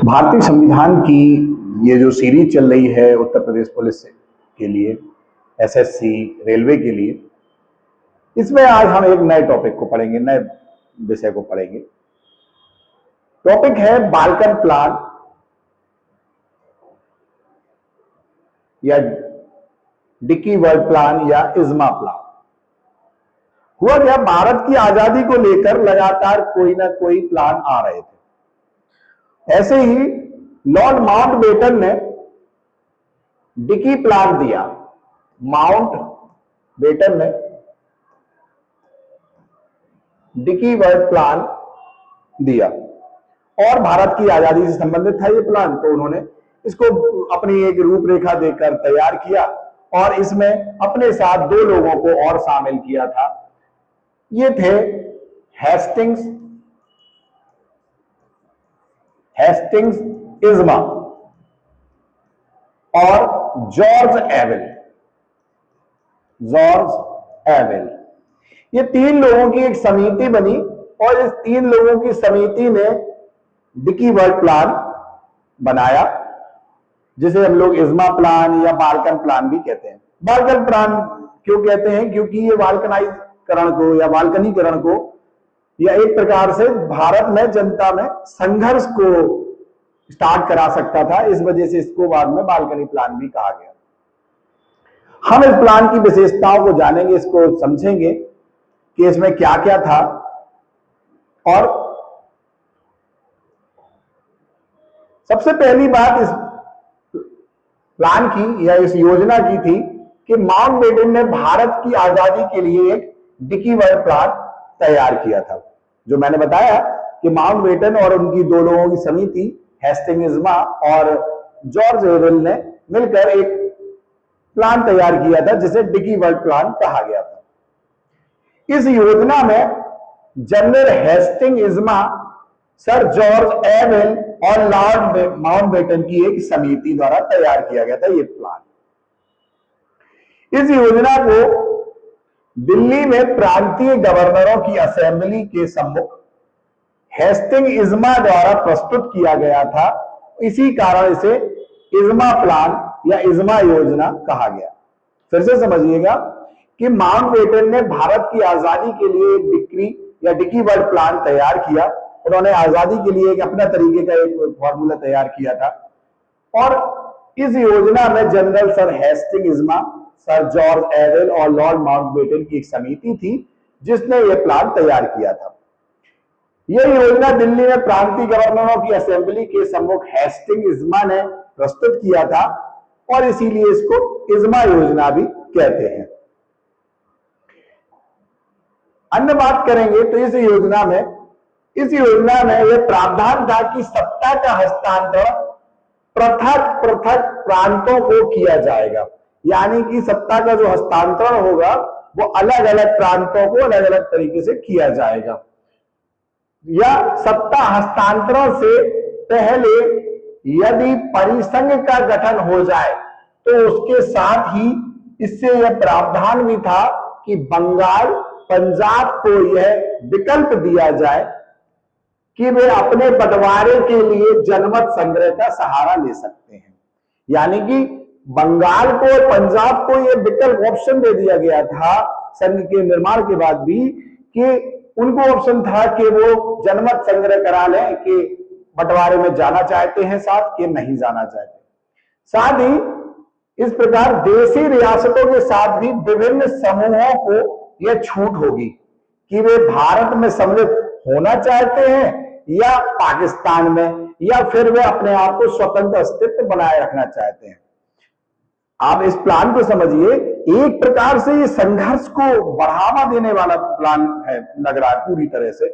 भारतीय संविधान की ये जो सीरीज चल रही है उत्तर प्रदेश पुलिस के लिए, एसएससी, रेलवे के लिए, इसमें आज हम एक नए टॉपिक को पढ़ेंगे, नए विषय को पढ़ेंगे। टॉपिक है बाल्कन प्लान या डिकी वर्ल्ड प्लान या इज्मा प्लान। हुआ क्या, भारत की आजादी को लेकर लगातार कोई ना कोई प्लान आ रहे थे। ऐसे ही लॉर्ड माउंटबेटन ने डिकी प्लान दिया। माउंटबेटन ने डिकी वर्ल्ड प्लान दिया और भारत की आजादी से संबंधित था ये प्लान, तो उन्होंने इसको अपनी एक रूपरेखा देकर तैयार किया और इसमें अपने साथ दो लोगों को और शामिल किया था। ये थे हेस्टिंग्स इज्मा और जॉर्ज एविल। ये तीन लोगों की एक समिति बनी और इस तीन लोगों की समिति ने डिकी वर्ल्ड प्लान बनाया, जिसे हम लोग इज्मा प्लान या बाल्कन प्लान भी कहते हैं। बाल्कन प्लान क्यों कहते हैं? क्योंकि ये बाल्कनाइजकरण को या बाल्कनीकरण को या एक प्रकार से भारत में जनता में संघर्ष को स्टार्ट करा सकता था, इस वजह से इसको बाद में बाल्कनी प्लान भी कहा गया। हम इस प्लान की विशेषताओं को जानेंगे, इसको समझेंगे कि इसमें क्या क्या था और सबसे पहली बात इस प्लान की या इस योजना की थी कि माउंटबेटन ने भारत की आजादी के लिए एक डिकी वर्ल्ड प्लान तैयार किया था। जो मैंने बताया कि माउंटबेटन और उनकी दो लोगों की समिति हेस्टिंग्स इज्मा और जॉर्ज एविल ने मिलकर एक प्लान तैयार किया था, जिसे डिकी वर्ल्ड प्लान कहा गया था। इस योजना में General Hastings Ismay, Sir George Abell और लॉर्ड माउंटबेटन की एक समिति द्वारा तैयार किया गया था ये प्लान। इस योजना को दिल्ली में प्रांतीय गवर्नरों की असेंबली के सम्मुख हेस्टिंग्स इज्मा द्वारा प्रस्तुत किया गया था। इसी कारण इसे इज्मा प्लान या इज्मा योजना कहा गया। फिर से समझिएगा कि माउंटबेटन ने भारत की आजादी के लिए एक डिक्री या डिकी वर्ल्ड प्लान तैयार किया। उन्होंने आजादी के लिए एक अपना तरीके का एक फॉर्मूला तैयार किया था और इस योजना में General Sir Hastings Ismay, Sir George Abell और लॉर्ड माउंटबेटन की एक समिति थी जिसने यह प्लान तैयार किया था। यह योजना दिल्ली में प्रांतीय गवर्नरों की असेंबली के सम्मुख हेस्टिंग्स इज्मा ने प्रस्तुत किया था और इसीलिए इसको इज्मा योजना भी कहते हैं। अन्य बात करेंगे तो इस योजना में यह प्रावधान था कि सत्ता का हस्तांतरण पृथक पृथक प्रांतों को किया जाएगा, यानी कि सत्ता का जो हस्तांतरण होगा वो अलग अलग प्रांतों को अलग अलग तरीके से किया जाएगा, या सत्ता हस्तांतरण से पहले यदि परिसंघ का गठन हो जाए तो उसके साथ ही इससे यह प्रावधान भी था कि बंगाल, पंजाब को यह विकल्प दिया जाए कि वे अपने बंटवारे के लिए जनमत संग्रह का सहारा ले सकते हैं। यानी कि बंगाल को और पंजाब को यह विकल्प ऑप्शन दे दिया गया था संघ के निर्माण के बाद भी, कि उनको ऑप्शन था कि वो जनमत संग्रह करा लें कि बंटवारे में जाना चाहते हैं साथ कि नहीं जाना चाहते। साथ ही इस प्रकार देशी रियासतों के साथ भी विभिन्न समूहों को यह छूट होगी कि वे भारत में सम्मिलित होना चाहते हैं या पाकिस्तान में, या फिर वे अपने आप को स्वतंत्र अस्तित्व बनाए रखना चाहते हैं। आप इस प्लान को समझिए, एक प्रकार से ये संघर्ष को बढ़ावा देने वाला प्लान है, लग रहा है पूरी तरह से,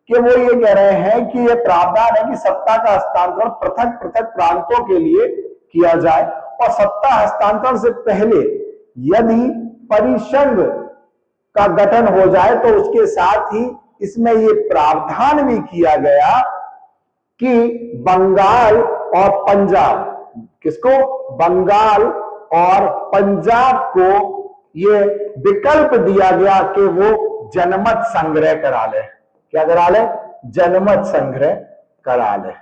कि वो ये कह रहे हैं कि ये प्रावधान है कि सत्ता का हस्तांतरण पृथक पृथक प्रांतों के लिए किया जाए और सत्ता हस्तांतरण से पहले यदि परिसंघ का गठन हो जाए तो उसके साथ ही इसमें ये प्रावधान भी किया गया कि बंगाल और पंजाब, किसको? बंगाल और पंजाब को ये विकल्प दिया गया कि वो जनमत संग्रह करा ले। क्या करा ले? जनमत संग्रह करा ले।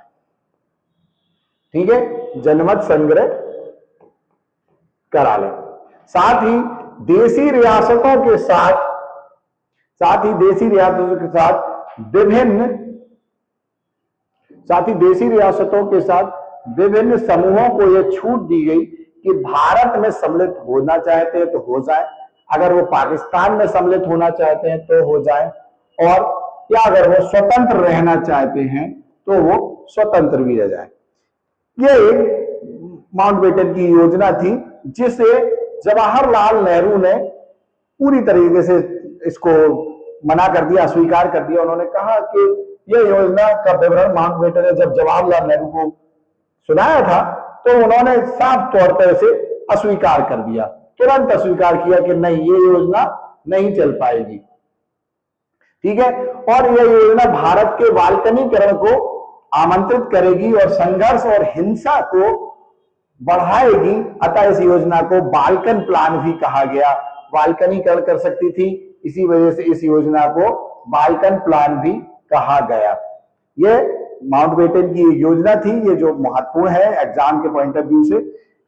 ठीक है, जनमत संग्रह करा लें। साथ ही देसी रियासतों के साथ विभिन्न समूहों को यह छूट दी गई कि भारत में सम्मिलित होना चाहते हैं तो हो जाए, अगर वो पाकिस्तान में सम्मिलित होना चाहते हैं तो हो जाए, और या अगर वो स्वतंत्र रहना चाहते हैं तो वो स्वतंत्र भी रह जाए। यह एक माउंटबेटन की योजना थी जिसे जवाहरलाल नेहरू ने पूरी तरीके से इसको मना कर दिया, अस्वीकार कर दिया। उन्होंने कहा कि यह योजना का विवरण माउंटबेटन ने जब जवाहरलाल नेहरू को सुनाया था तो उन्होंने साफ तौर पर इसे अस्वीकार कर दिया, तुरंत अस्वीकार किया कि नहीं, ये योजना नहीं चल पाएगी। ठीक है, और यह योजना भारत के बाल्कनीकरण को आमंत्रित करेगी और संघर्ष और हिंसा को बढ़ाएगी। अतः इस योजना को बाल्कन प्लान भी कहा गया। बाल्कनीकरण कर सकती थी, इसी वजह से इस योजना को बाल्कन प्लान भी कहा गया। यह माउंटबेटन की योजना थी, ये जो महत्वपूर्ण है एग्जाम के पॉइंट ऑफ व्यू से।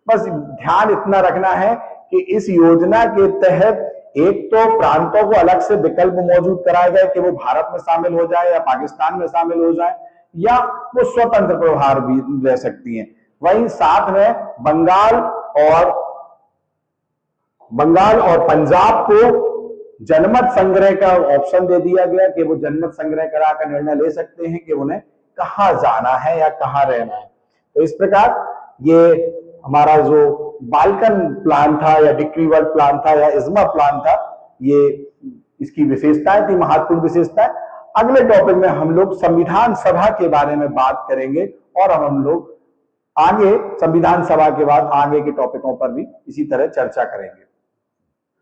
बस ध्यान इतना रखना है कि इस योजना के तहत एक तो प्रांतों को अलग से विकल्प मौजूद कराया गया कि वो भारत में शामिल हो जाए या पाकिस्तान में शामिल हो जाए, या वो स्वतंत्र प्रभार भी रह सकती हैं। वहीं साथ में बंगाल और पंजाब को जनमत संग्रह का ऑप्शन दे दिया गया कि वो जनमत संग्रह कराकर निर्णय ले सकते हैं कि उन्हें कहां जाना है या कहां रहना है। तो इस प्रकार ये हमारा जो बाल्कन प्लान था या डिक्रीवर्ड प्लान था या इज्मा प्लान था, ये इसकी विशेषताएं थी, महत्वपूर्ण विशेषताएं। अगले टॉपिक में हम लोग संविधान सभा के बारे में बात करेंगे और अब हम लोग आगे संविधान सभा के बाद आगे के टॉपिकों पर भी इसी तरह चर्चा करेंगे।